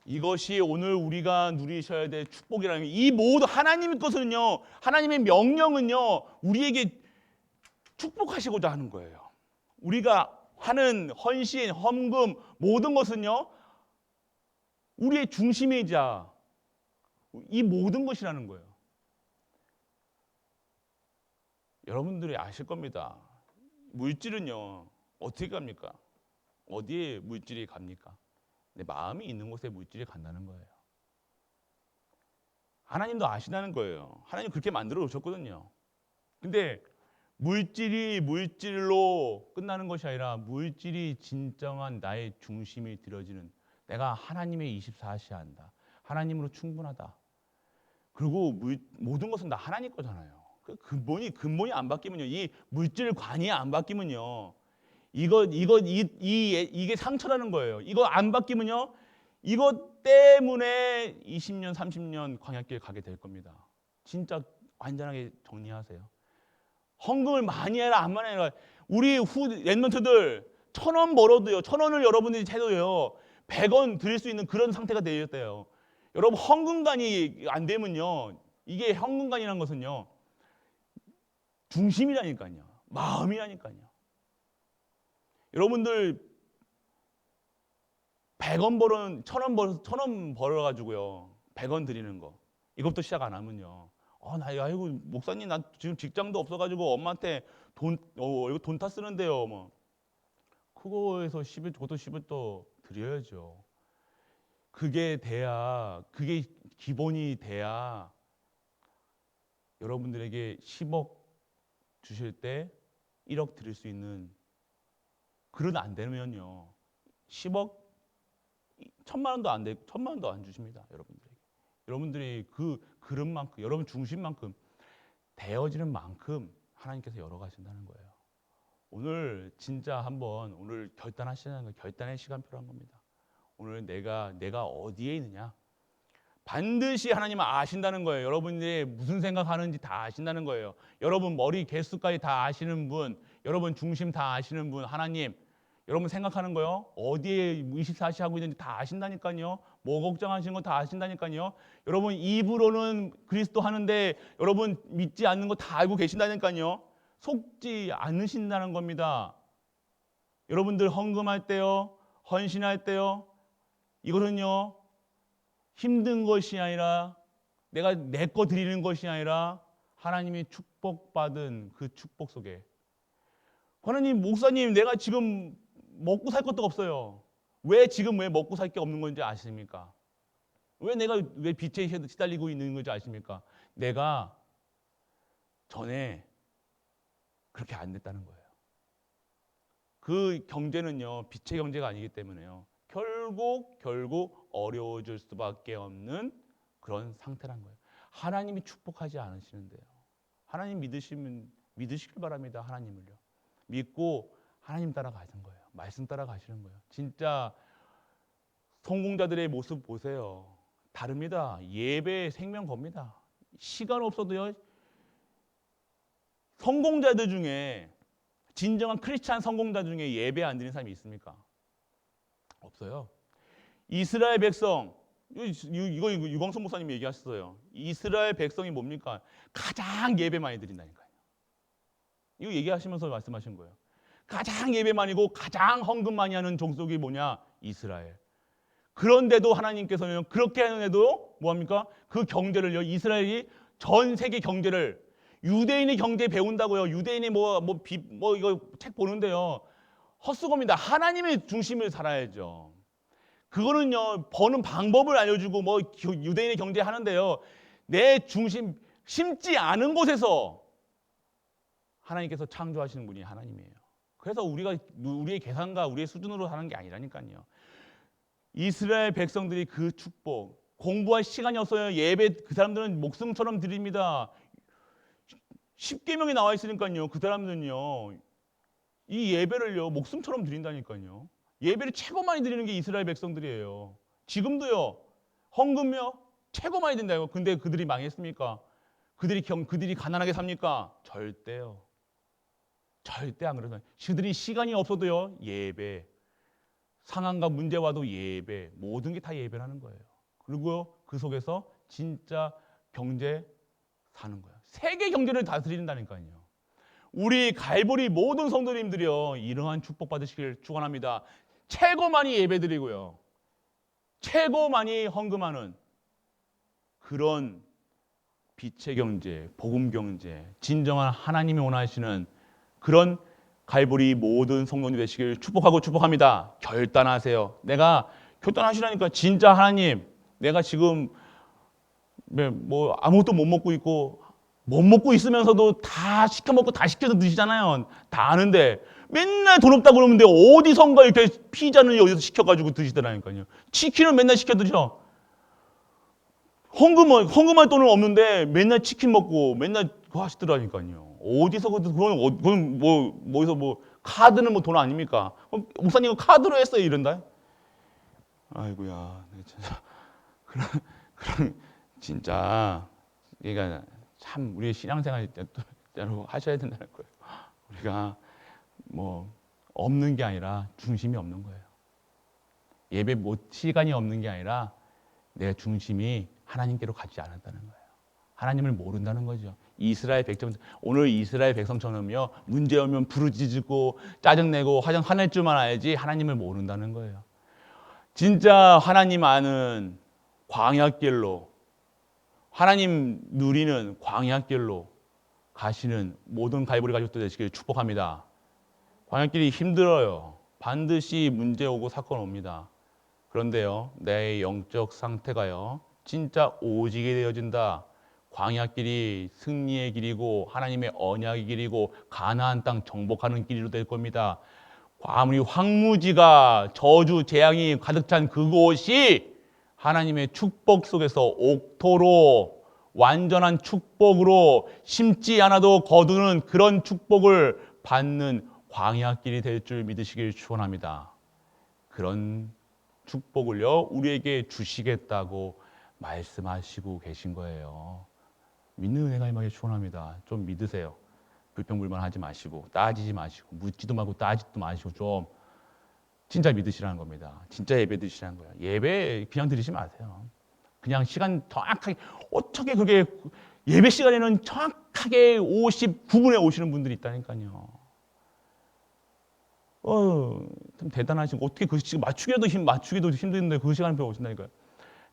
S1: 이것이 오늘 우리가 누리셔야 될 축복이라는 이 모든 하나님의 것은요, 하나님의 명령은요, 우리에게 축복하시고자 하는 거예요. 우리가 하는 헌신, 헌금 모든 것은요, 우리의 중심이자 이 모든 것이라는 거예요. 여러분들이 아실 겁니다. 물질은요, 어떻게 갑니까? 어디에 물질이 갑니까? 내 마음이 있는 곳에 물질이 간다는 거예요. 하나님도 아시다는 거예요. 하나님 그렇게 만들어 놓으셨거든요. 근데 물질이 물질로 끝나는 것이 아니라 물질이 진정한 나의 중심이 들어지는 내가 하나님의 24시 한다. 하나님으로 충분하다. 그리고 모든 것은 다 하나님 거잖아요. 그 근본이 안 바뀌면요. 이 물질관이 안 바뀌면요. 이게 상처라는 거예요. 이거 안 바뀌면요. 이것 때문에 20년, 30년 광야길 가게 될 겁니다. 진짜 완전하게 정리하세요. 헌금을 많이 해라, 안 많이 해라. 우리 랩런트들 1,000원 벌어도요. 1,000원을 여러분들이 해도요. 100원 드릴 수 있는 그런 상태가 되었대요. 여러분 헌금관이 안 되면요. 이게 헌금관이라는 것은요. 중심이라니까요. 마음이라니까요. 여러분들 100원 벌은 1,000원 벌어가지고요 100원 드리는 거 이것부터 시작 안 하면요 아이고 목사님 나 지금 직장도 없어가지고 엄마한테 이거 돈 다 쓰는데요 뭐 그거에서 10일 저도 10일 또 드려야죠. 그게 기본이 돼야 여러분들에게 10억 주실 때 1억 드릴 수 있는 그런 안 되면요 10억 1,000만 원도 안 돼, 1,000만 원도 안 주십니다, 여러분들에게. 여러분들이 그 그릇만큼, 여러분 중심만큼 되어지는 만큼 하나님께서 열어가신다는 거예요. 오늘 진짜 한번 오늘 결단하시는 거, 결단의 시간표란 겁니다. 오늘 내가 어디에 있느냐? 반드시 하나님은 아신다는 거예요. 여러분이 무슨 생각하는지 다 아신다는 거예요. 여러분 머리 개수까지 다 아시는 분, 여러분 중심 다 아시는 분, 하나님, 여러분 생각하는 거요. 어디에 24시 하고 있는지 다 아신다니까요. 뭐 걱정하시는 거 다 아신다니까요. 여러분 입으로는 그리스도 하는데 여러분 믿지 않는 거 다 알고 계신다니까요. 속지 않으신다는 겁니다. 여러분들 헌금할 때요, 헌신할 때요, 이거는요 힘든 것이 아니라 내가 내 거 드리는 것이 아니라 하나님이 축복받은 그 축복 속에, 하나님 목사님 내가 지금 먹고 살 것도 없어요. 왜 먹고 살 게 없는 건지 아십니까? 왜 빚에 시달리고 있는 건지 아십니까? 내가 전에 그렇게 안 됐다는 거예요. 그 경제는요 빚의 경제가 아니기 때문에요 결국 어려워질 수밖에 없는 그런 상태란 거예요. 하나님이 축복하지 않으시는데요. 하나님 믿으시길 바랍니다. 하나님을요 믿고 하나님 따라가는 거예요. 말씀 따라가시는 거예요. 진짜 성공자들의 모습 보세요. 다릅니다. 예배에 생명 겁니다. 시간 없어도요 성공자들 중에, 진정한 크리스찬 성공자 중에 예배 안 드리는 사람이 있습니까? 없어요. 이스라엘 백성, 이거 유광성 목사님이 얘기하셨어요. 이스라엘 백성이 뭡니까? 가장 예배 많이 드린다니까요. 이거 얘기하시면서 말씀하신 거예요. 가장 예배 많이 고 가장 헌금 많이 하는 족속이 뭐냐? 이스라엘. 그런데도 하나님께서는 그렇게 하는데도 뭐합니까? 그 경제를요, 이스라엘이 전 세계 경제를, 유대인의 경제 배운다고요. 유대인이 이거 책 보는데요. 헛수고입니다. 하나님의 중심을 살아야죠. 그거는요, 버는 방법을 알려주고 유대인의 경제 하는데요. 내 중심, 심지 않은 곳에서 하나님께서 창조하시는 분이 하나님이에요. 그래서 우리의 계산과 우리의 수준으로 사는 게 아니라니까요. 이스라엘 백성들이 그 축복, 공부할 시간이 없어요. 예배 그 사람들은 목숨처럼 드립니다. 10계명이 나와 있으니까요. 그 사람들은요 이 예배를요 목숨처럼 드린다니까요. 예배를 최고 많이 드리는 게 이스라엘 백성들이에요. 지금도요 헌금요 최고 많이 든다고. 근데 그들이 망했습니까? 그들이 가난하게 삽니까? 절대요. 절대 안 그러잖아요. 그들이 시간이 없어도요 예배, 상황과 문제 와도 예배, 모든 게 다 예배라는 거예요. 그리고 그 속에서 진짜 경제 사는 거예요. 세계 경제를 다스린다니까요. 우리 갈보리 모든 성도님들이요 이러한 축복 받으시길 축원합니다. 최고 많이 예배드리고요, 최고 많이 헌금하는 그런 빛의 경제, 복음 경제, 진정한 하나님이 원하시는 그런 갈보리 모든 성도님 되시길 축복합니다. 결단하세요. 내가 결단하시라니까. 진짜 하나님, 내가 지금 아무것도 못 먹고 있고, 못 먹고 있으면서도 다 시켜 먹고 다 시켜서 드시잖아요. 다 아는데 맨날 돈 없다고 그러는데 어디선가 이렇게 피자는 여기서 시켜가지고 드시더라니까요. 치킨은 맨날 시켜 드셔. 헌금할 돈은 없는데 맨날 치킨 먹고 맨날 그거 하시더라니까요. 어디서 그건 어디서 카드는 돈 아닙니까? 목사님 카드로 했어요 이런다. 아이고야, 진짜 그런 진짜 그러니까 참 우리의 신앙생활 때로 하셔야 된다는 거예요. 우리가 없는 게 아니라 중심이 없는 거예요. 예배 시간이 없는 게 아니라 내 중심이 하나님께로 가지 않았다는 거예요. 하나님을 모른다는 거죠. 오늘 이스라엘 백성처럼요 문제 오면 부르짖고 짜증내고 화낼 줄만 알지 하나님을 모른다는 거예요. 진짜 하나님 아는 광야길로, 하나님 누리는 광야길로 가시는 모든 갈보리 가족들 되시길 축복합니다. 광야길이 힘들어요. 반드시 문제 오고 사건 옵니다. 그런데요 내 영적 상태가요 진짜 오지게 되어진다. 광야길이 승리의 길이고 하나님의 언약의 길이고 가나안 땅 정복하는 길이로 될 겁니다. 아무리 황무지가 저주 재앙이 가득 찬 그곳이 하나님의 축복 속에서 옥토로 완전한 축복으로 심지 않아도 거두는 그런 축복을 받는 광야길이 될 줄 믿으시길 축원합니다. 그런 축복을요 우리에게 주시겠다고 말씀하시고 계신 거예요. 믿는 은혜가 임하길 축원합니다. 좀 믿으세요. 불평불만하지 마시고 따지지 마시고 묻지도 말고 따지도 마시고 좀 진짜 믿으시라는 겁니다. 진짜 예배 드리시라는 거예요. 예배 그냥 드리지 마세요. 그냥 시간 정확하게 어떻게 그게 예배 시간에는 정확하게 59분에 오시는 분들이 있다니까요. 참 대단하시고 어떻게 그 시간 맞추기도 힘든데 그 시간에 오신다니까요.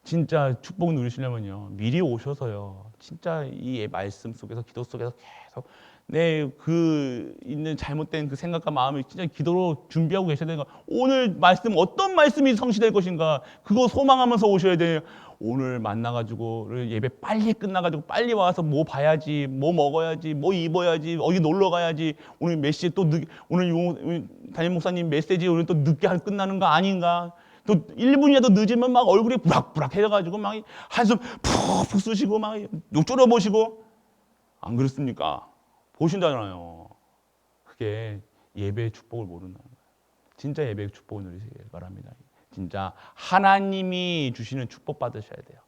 S1: 진짜 축복 누리시려면요 미리 오셔서요 진짜 이 말씀 속에서 기도 속에서 계속 내 그 있는 잘못된 그 생각과 마음을 진짜 기도로 준비하고 계셔야 되는 거. 오늘 말씀 어떤 말씀이 성취될 것인가 그거 소망하면서 오셔야 돼요. 오늘 만나가지고 예배 빨리 끝나가지고 빨리 와서 뭐 봐야지, 뭐 먹어야지, 뭐 입어야지, 어디 놀러 가야지. 오늘 몇 시에 또 오늘 담임 목사님 메시지 오늘 또 늦게 끝나는 거 아닌가? 또 1분이라도 늦으면 막 얼굴이 부락부락 해가지고 막 한숨 푹푹 쑤시고 막 욕조려 보시고 안 그렇습니까? 보신다잖아요. 그게 예배의 축복을 모른다는 거예요. 진짜 예배의 축복을 누리시길 바랍니다. 진짜 하나님이 주시는 축복 받으셔야 돼요.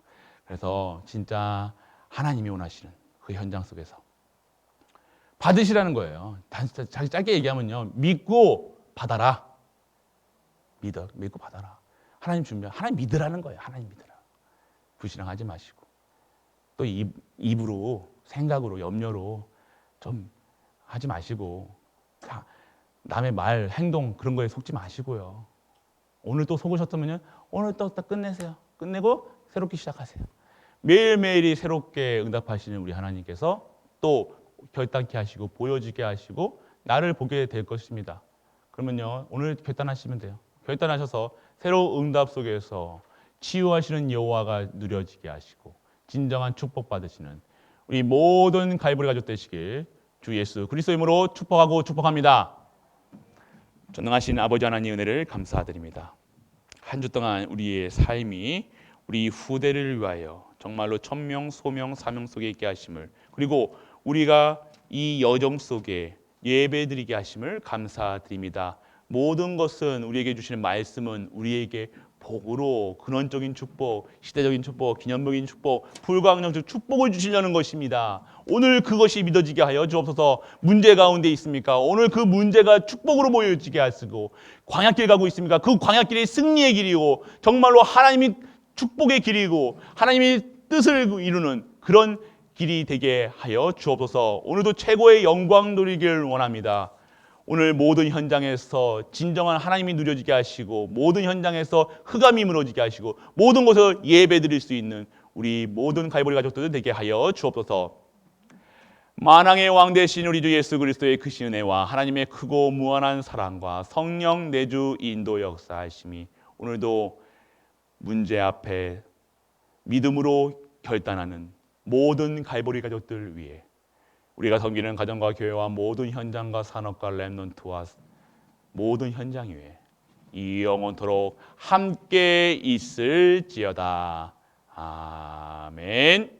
S1: 그래서 진짜 하나님이 원하시는 그 현장 속에서 받으시라는 거예요. 자기 짧게 얘기하면요. 믿고 받아라. 믿고 받아라. 하나님 하나님 믿으라는 거예요. 하나님 믿으라. 불신앙하지 마시고 또 입으로 생각으로 염려로 좀 하지 마시고 남의 말, 행동 그런 거에 속지 마시고요. 오늘 또 속으셨다면요. 오늘 또 끝내세요. 끝내고 새롭게 시작하세요. 매일매일이 새롭게 응답하시는 우리 하나님께서 또 결단케 하시고 보여지게 하시고 나를 보게 될 것입니다. 그러면요. 오늘 결단하시면 돼요. 결단하셔서 새로운 응답 속에서 치유하시는 여호와가 누려지게 하시고 진정한 축복 받으시는 우리 모든 갈보리 가족 되시길 주 예수 그리스도의 이름으로 축복하고 축복합니다. 전능하신 아버지 하나님의 은혜를 감사드립니다. 한 주 동안 우리의 삶이 우리 후대를 위하여 정말로 천명, 소명, 사명 속에 있게 하심을 그리고 우리가 이 여정 속에 예배드리게 하심을 감사드립니다. 모든 것은 우리에게 주시는 말씀은 우리에게 복으로 근원적인 축복, 시대적인 축복, 기념적인 축복, 불가항력적 축복을 주시려는 것입니다. 오늘 그것이 믿어지게 하여 주옵소서. 문제 가운데 있습니까? 오늘 그 문제가 축복으로 보여지게 하시고 광야길 가고 있습니까? 그 광야길이 승리의 길이고 정말로 하나님이 축복의 길이고 하나님이 뜻을 이루는 그런 길이 되게 하여 주옵소서. 오늘도 최고의 영광 누리길 원합니다. 오늘 모든 현장에서 진정한 하나님이 누려지게 하시고 모든 현장에서 흑암이 무너지게 하시고 모든 곳에서 예배드릴 수 있는 우리 모든 갈보리 가족들 되게 하여 주옵소서. 만왕의 왕 되신 우리 주 예수 그리스도의 크신 은혜와 하나님의 크고 무한한 사랑과 성령 내주 인도 역사하심이 오늘도 문제 앞에 믿음으로 결단하는 모든 갈보리 가족들 위해 우리가 섬기는 가정과 교회와 모든 현장과 산업과 렘넌트와 모든 현장 위에 이 영원토록 함께 있을지어다. 아멘.